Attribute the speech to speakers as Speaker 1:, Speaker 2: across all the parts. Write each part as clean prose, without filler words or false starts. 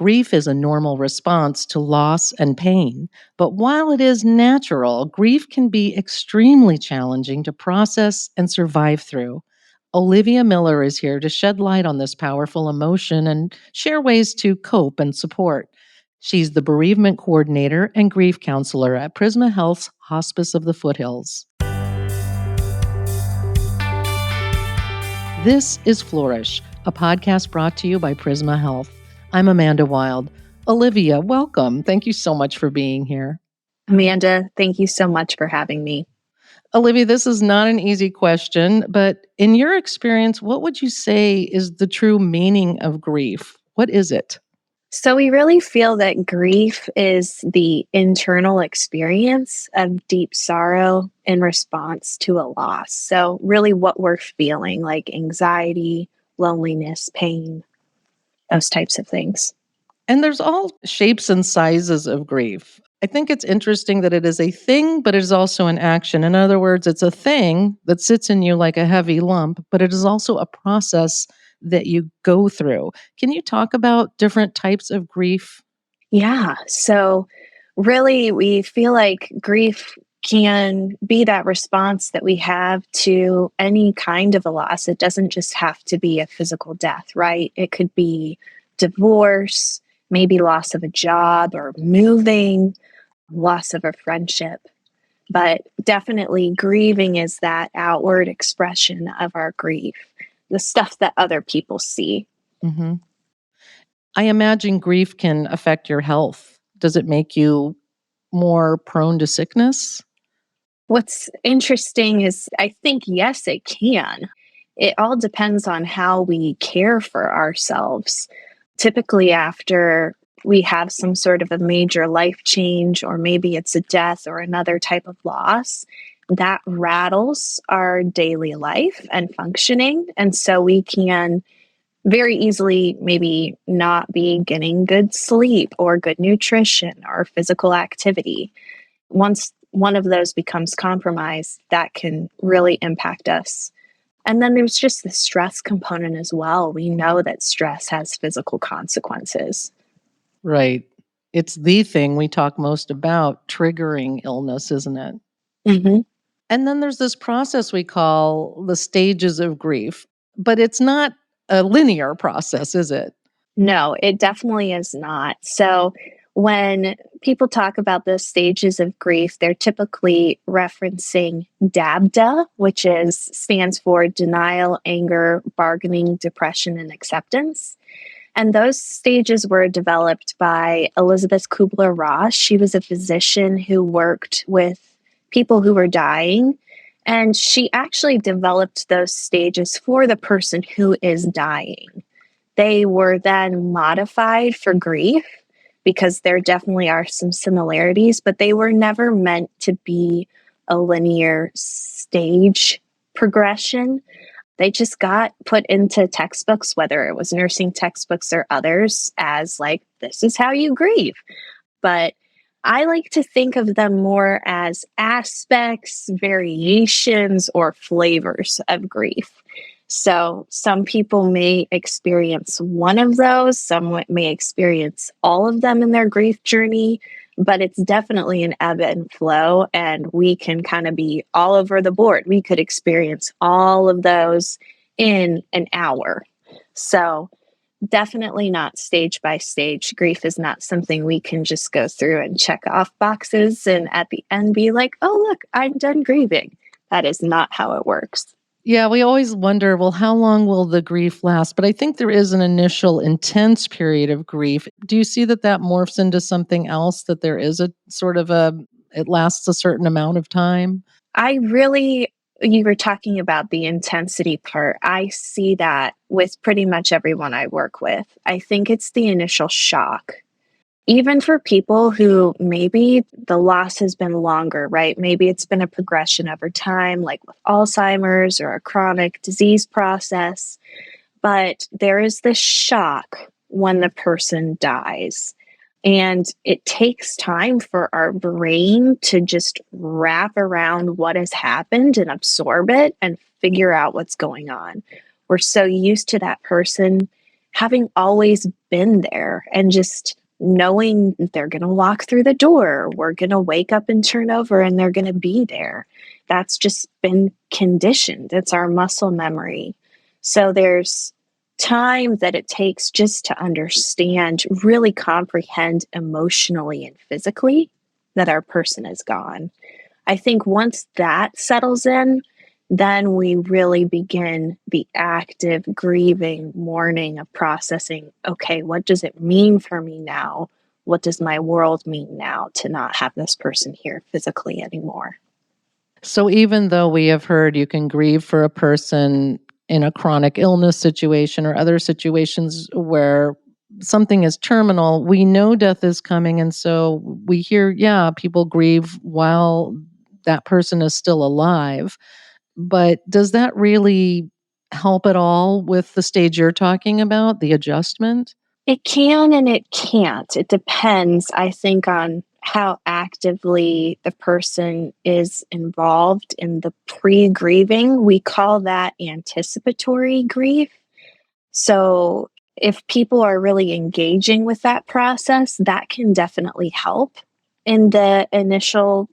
Speaker 1: Grief is a normal response to loss and pain, but while it is natural, grief can be extremely challenging to process and survive through. Olivia Miller is here to shed light on this powerful emotion and share ways to cope and support. She's the bereavement coordinator and grief counselor at Prisma Health's Hospice of the Foothills. This is Flourish, a podcast brought to you by Prisma Health. I'm Amanda Wild. Olivia, welcome. Thank you so much for being here.
Speaker 2: Amanda, thank you so much for having me.
Speaker 1: Olivia, this is not an easy question, but in your experience, what would you say is the true meaning of grief? What is it?
Speaker 2: So we really feel that grief is the internal experience of deep sorrow in response to a loss. So really what we're feeling, like anxiety, loneliness, pain, those types of things.
Speaker 1: And there's all shapes and sizes of grief. I think it's interesting that it is a thing, but it is also an action. In other words, it's a thing that sits in you like a heavy lump, but it is also a process that you go through. Can you talk about different types of grief?
Speaker 2: Yeah. So really, we feel like grief can be that response that we have to any kind of a loss. It doesn't just have to be a physical death, right? It could be divorce, maybe loss of a job or moving, loss of a friendship. But definitely grieving is that outward expression of our grief, the stuff that other people see.
Speaker 1: Mm-hmm. I imagine grief can affect your health. Does it make you more prone to sickness?
Speaker 2: What's interesting is I think, yes, it can. It all depends on how we care for ourselves. Typically, after we have some sort of a major life change, or maybe it's a death or another type of loss, that rattles our daily life and functioning. And so we can very easily maybe not be getting good sleep or good nutrition or physical activity. Once one of those becomes compromised, that can really impact us. And then there's just the stress component as well. We know that stress has physical consequences.
Speaker 1: Right. It's the thing we talk most about, triggering illness, isn't it?
Speaker 2: Mm-hmm.
Speaker 1: And then there's this process we call the stages of grief, but it's not a linear process, is it?
Speaker 2: No, it definitely is not. So when people talk about the stages of grief, they're typically referencing DABDA, which stands for denial, anger, bargaining, depression, and acceptance. And those stages were developed by Elizabeth Kubler-Ross. She was a physician who worked with people who were dying, and she actually developed those stages for the person who is dying. They were then modified for grief because there definitely are some similarities, but they were never meant to be a linear stage progression. They just got put into textbooks, whether it was nursing textbooks or others, as like, this is how you grieve. But I like to think of them more as aspects, variations, or flavors of grief. So some people may experience one of those, some may experience all of them in their grief journey, but it's definitely an ebb and flow, and we can kind of be all over the board. We could experience all of those in an hour. So definitely not stage by stage. Grief is not something we can just go through and check off boxes and at the end be like, oh, look, I'm done grieving. That is not how it works.
Speaker 1: Yeah, we always wonder, well, how long will the grief last? But I think there is an initial intense period of grief. Do you see that morphs into something else, that there is a sort of it lasts a certain amount of time?
Speaker 2: You were talking about the intensity part. I see that with pretty much everyone I work with. I think it's the initial shock. Even for people who maybe the loss has been longer, right? Maybe it's been a progression over time, like with Alzheimer's or a chronic disease process. But there is this shock when the person dies. And it takes time for our brain to just wrap around what has happened and absorb it and figure out what's going on. We're so used to that person having always been there and just knowing they're going to walk through the door, we're going to wake up and turn over and they're going to be there. That's just been conditioned. It's our muscle memory. So there's time that it takes just to understand, really comprehend emotionally and physically that our person is gone. I think once that settles in, then we really begin the active grieving, mourning of processing. Okay, what does it mean for me now? What does my world mean now to not have this person here physically anymore?
Speaker 1: So even though we have heard you can grieve for a person in a chronic illness situation or other situations where something is terminal, we know death is coming. And so we hear, yeah, people grieve while that person is still alive. But does that really help at all with the stage you're talking about, the adjustment?
Speaker 2: It can and it can't. It depends, I think, on how actively the person is involved in the pre grieving. We call that anticipatory grief. So, if people are really engaging with that process, that can definitely help in the initial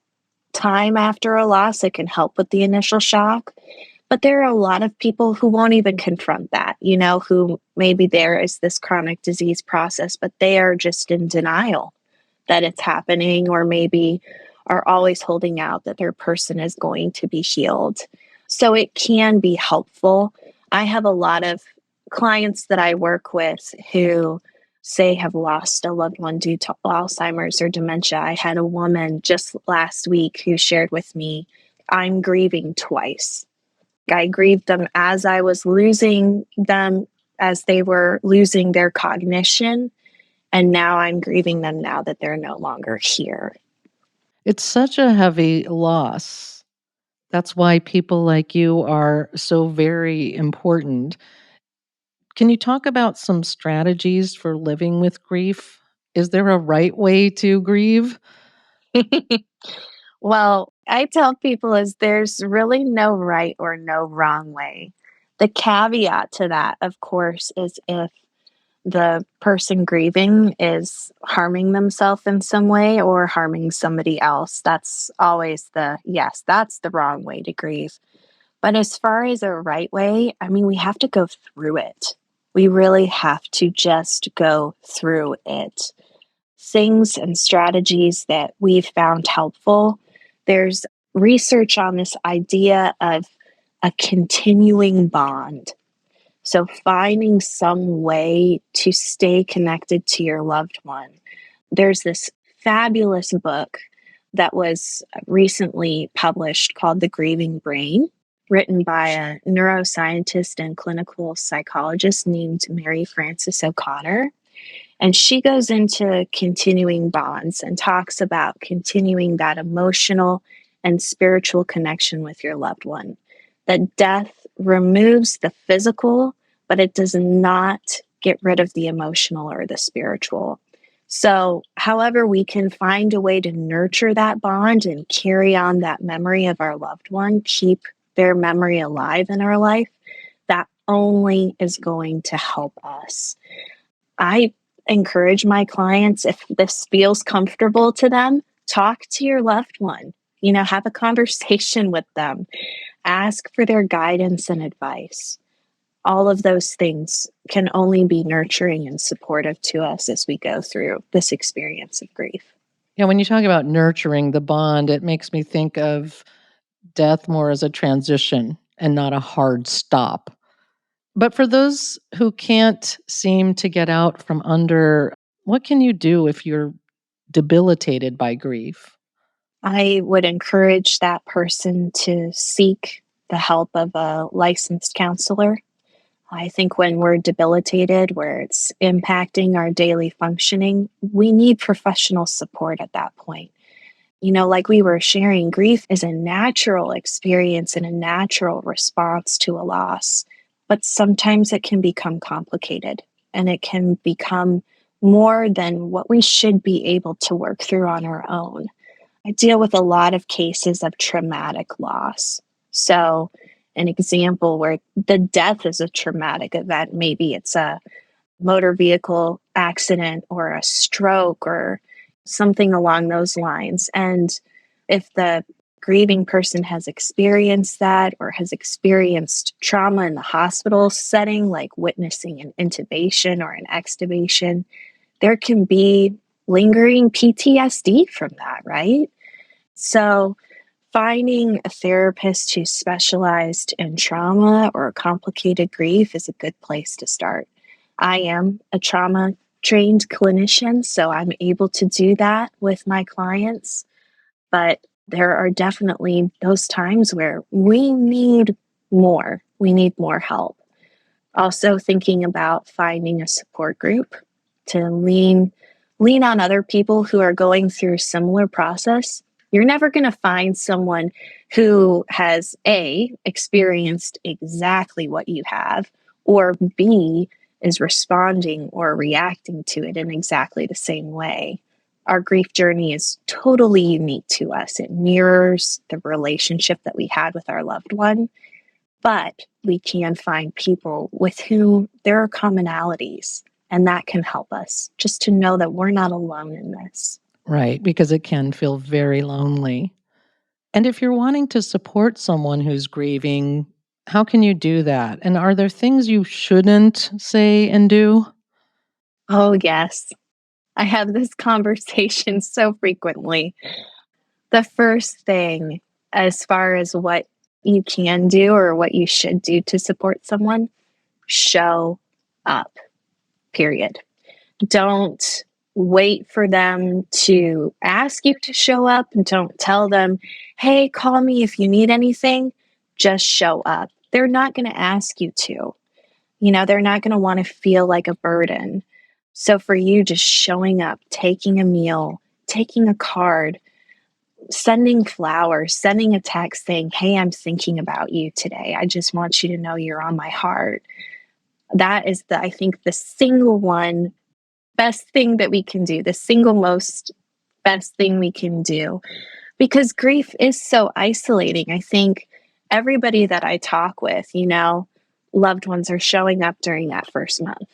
Speaker 2: time after a loss. It can help with the initial shock. But there are a lot of people who won't even confront that, who maybe there is this chronic disease process, but they are just in denial that it's happening, or maybe are always holding out that their person is going to be healed. So it can be helpful. I have a lot of clients that I work with who say have lost a loved one due to Alzheimer's or dementia. I had a woman just last week who shared with me, I'm grieving twice. I grieved them as I was losing them, as they were losing their cognition. And now I'm grieving them now that they're no longer here.
Speaker 1: It's such a heavy loss. That's why people like you are so very important. Can you talk about some strategies for living with grief? Is there a right way to grieve?
Speaker 2: Well, I tell people is there's really no right or no wrong way. The caveat to that, of course, is if the person grieving is harming themselves in some way or harming somebody else. That's always yes, that's the wrong way to grieve. But as far as a right way, I mean, we have to go through it. We really have to just go through it. Things and strategies that we've found helpful. There's research on this idea of a continuing bond. So, finding some way to stay connected to your loved one. There's this fabulous book that was recently published called The Grieving Brain, written by a neuroscientist and clinical psychologist named Mary Frances O'Connor. And she goes into continuing bonds and talks about continuing that emotional and spiritual connection with your loved one. That death removes the physical, but it does not get rid of the emotional or the spiritual. So, however, we can find a way to nurture that bond and carry on that memory of our loved one, keep their memory alive in our life, that only is going to help us. I encourage my clients, if this feels comfortable to them, talk to your loved one. Have a conversation with them, ask for their guidance and advice. All of those things can only be nurturing and supportive to us as we go through this experience of grief.
Speaker 1: Yeah, when you talk about nurturing the bond, it makes me think of death more as a transition and not a hard stop. But for those who can't seem to get out from under, what can you do if you're debilitated by grief?
Speaker 2: I would encourage that person to seek the help of a licensed counselor. I think when we're debilitated, where it's impacting our daily functioning, we need professional support at that point. Like we were sharing, grief is a natural experience and a natural response to a loss. But sometimes it can become complicated and it can become more than what we should be able to work through on our own. I deal with a lot of cases of traumatic loss. So, an example where the death is a traumatic event, maybe it's a motor vehicle accident or a stroke or something along those lines. And if the grieving person has experienced that or has experienced trauma in the hospital setting, like witnessing an intubation or an extubation, there can be lingering PTSD from that, right? So, finding a therapist who's specialized in trauma or complicated grief is a good place to start. I am a trauma trained clinician, so I'm able to do that with my clients. But there are definitely those times where we need more. We need more help. Also thinking about finding a support group to lean on other people who are going through a similar process. You're never going to find someone who has A, experienced exactly what you have, or B, is responding or reacting to it in exactly the same way. Our grief journey is totally unique to us. It mirrors the relationship that we had with our loved one, but we can find people with whom there are commonalities, and that can help us just to know that we're not alone in this.
Speaker 1: Right, because it can feel very lonely. And if you're wanting to support someone who's grieving, how can you do that? And are there things you shouldn't say and do?
Speaker 2: Oh, yes. I have this conversation so frequently. The first thing, as far as what you can do or what you should do to support someone, show up, period. Don't wait for them to ask you to show up. Don't tell them, hey, call me if you need anything. Just show up. They're not going to ask you to. They're not going to want to feel like a burden. So for you, just showing up, taking a meal, taking a card, sending flowers, sending a text saying, hey, I'm thinking about you today. I just want you to know you're on my heart. That is I think the single one best thing that we can do, the single most best thing we can do, because grief is so isolating. I think everybody that I talk with, loved ones are showing up during that first month.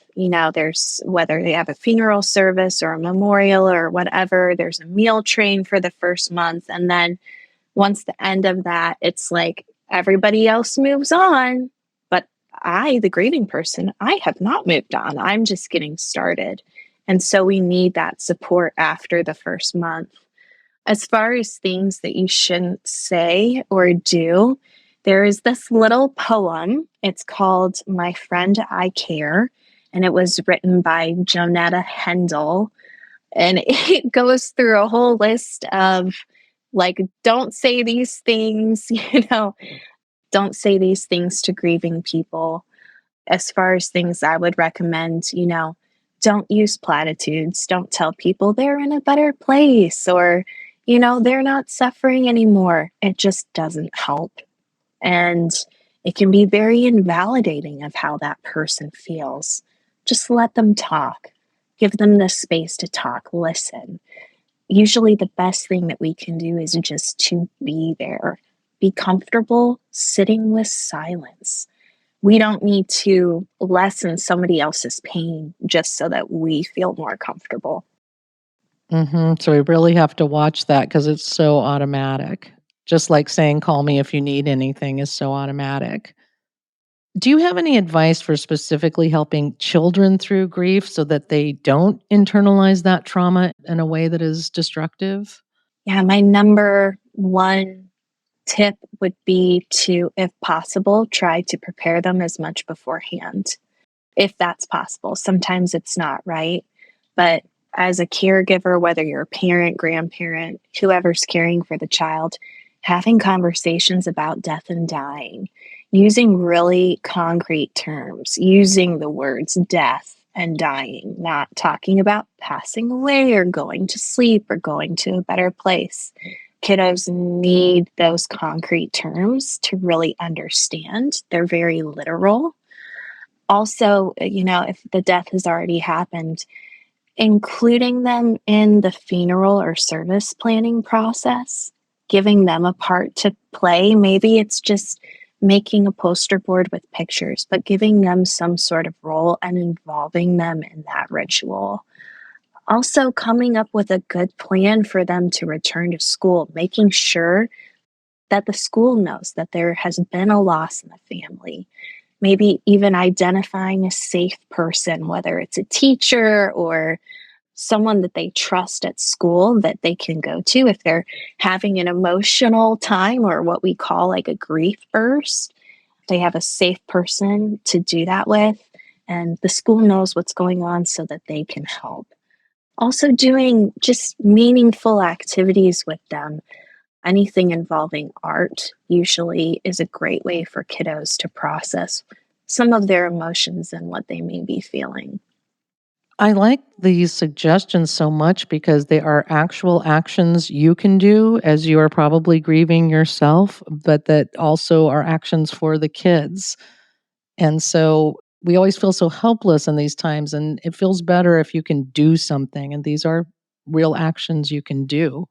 Speaker 2: There's whether they have a funeral service or a memorial or whatever, there's a meal train for the first month. And then once the end of that, it's like everybody else moves on. But I, the grieving person, I have not moved on. I'm just getting started. And so we need that support after the first month. As far as things that you shouldn't say or do, there is this little poem. It's called My Friend I Care, and it was written by Jonetta Hendel. And it goes through a whole list of like, don't say these things, don't say these things to grieving people. As far as things I would recommend, don't use platitudes. Don't tell people they're in a better place or, they're not suffering anymore. It just doesn't help. And it can be very invalidating of how that person feels. Just let them talk. Give them the space to talk, listen. Usually the best thing that we can do is just to be there, be comfortable sitting with silence. We don't need to lessen somebody else's pain just so that we feel more comfortable.
Speaker 1: So we really have to watch that because it's so automatic. Just like saying, call me if you need anything is so automatic. Do you have any advice for specifically helping children through grief so that they don't internalize that trauma in a way that is destructive?
Speaker 2: Yeah, my number one tip would be to, if possible, try to prepare them as much beforehand, if that's possible. Sometimes it's not, right? But as a caregiver, whether you're a parent, grandparent, whoever's caring for the child, having conversations about death and dying, using really concrete terms, using the words death and dying, not talking about passing away or going to sleep or going to a better place. Kiddos need those concrete terms to really understand. They're very literal. Also, if the death has already happened, including them in the funeral or service planning process, giving them a part to play. Maybe it's just making a poster board with pictures, but giving them some sort of role and involving them in that ritual. Also, coming up with a good plan for them to return to school, making sure that the school knows that there has been a loss in the family. Maybe even identifying a safe person, whether it's a teacher or someone that they trust at school that they can go to if they're having an emotional time or what we call like a grief burst. They have a safe person to do that with, and the school knows what's going on so that they can help. Also, doing just meaningful activities with them. Anything involving art usually is a great way for kiddos to process some of their emotions and what they may be feeling.
Speaker 1: I like these suggestions so much because they are actual actions you can do as you are probably grieving yourself, but that also are actions for the kids. And so we always feel so helpless in these times, and it feels better if you can do something. And these are real actions you can do.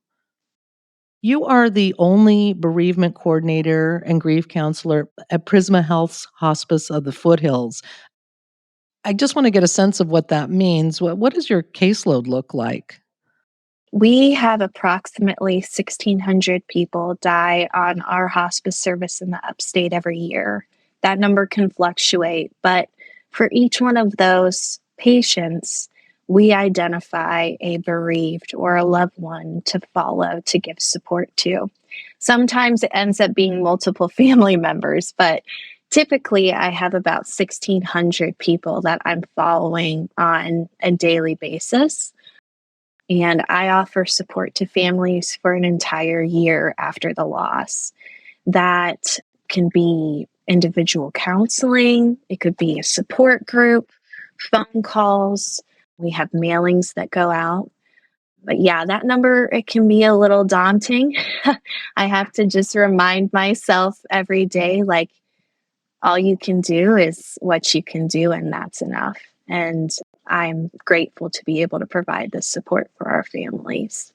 Speaker 1: You are the only bereavement coordinator and grief counselor at Prisma Health's Hospice of the Foothills. I just want to get a sense of what that means. What does your caseload look like?
Speaker 2: We have approximately 1,600 people die on our hospice service in the upstate every year. That number can fluctuate, but for each one of those patients, we identify a bereaved or a loved one to follow to give support to. Sometimes it ends up being multiple family members, but typically I have about 1,600 people that I'm following on a daily basis. And I offer support to families for an entire year after the loss. That can be individual counseling, it could be a support group, phone calls. We have mailings that go out. But yeah, that number, it can be a little daunting. I have to just remind myself every day, like, all you can do is what you can do, and that's enough. And I'm grateful to be able to provide this support for our families.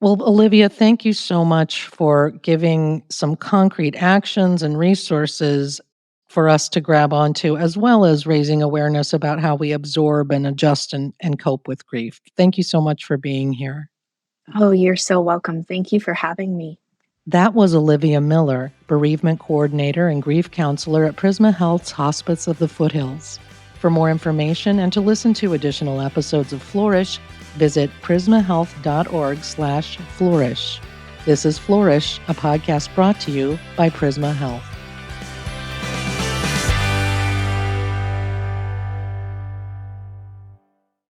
Speaker 1: Well, Olivia, thank you so much for giving some concrete actions and resources for us to grab onto, as well as raising awareness about how we absorb and adjust and cope with grief. Thank you so much for being here.
Speaker 2: Oh, you're so welcome. Thank you for having me.
Speaker 1: That was Olivia Miller, bereavement coordinator and grief counselor at Prisma Health's Hospice of the Foothills. For more information and to listen to additional episodes of Flourish, visit prismahealth.org/flourish. This is Flourish, a podcast brought to you by Prisma Health.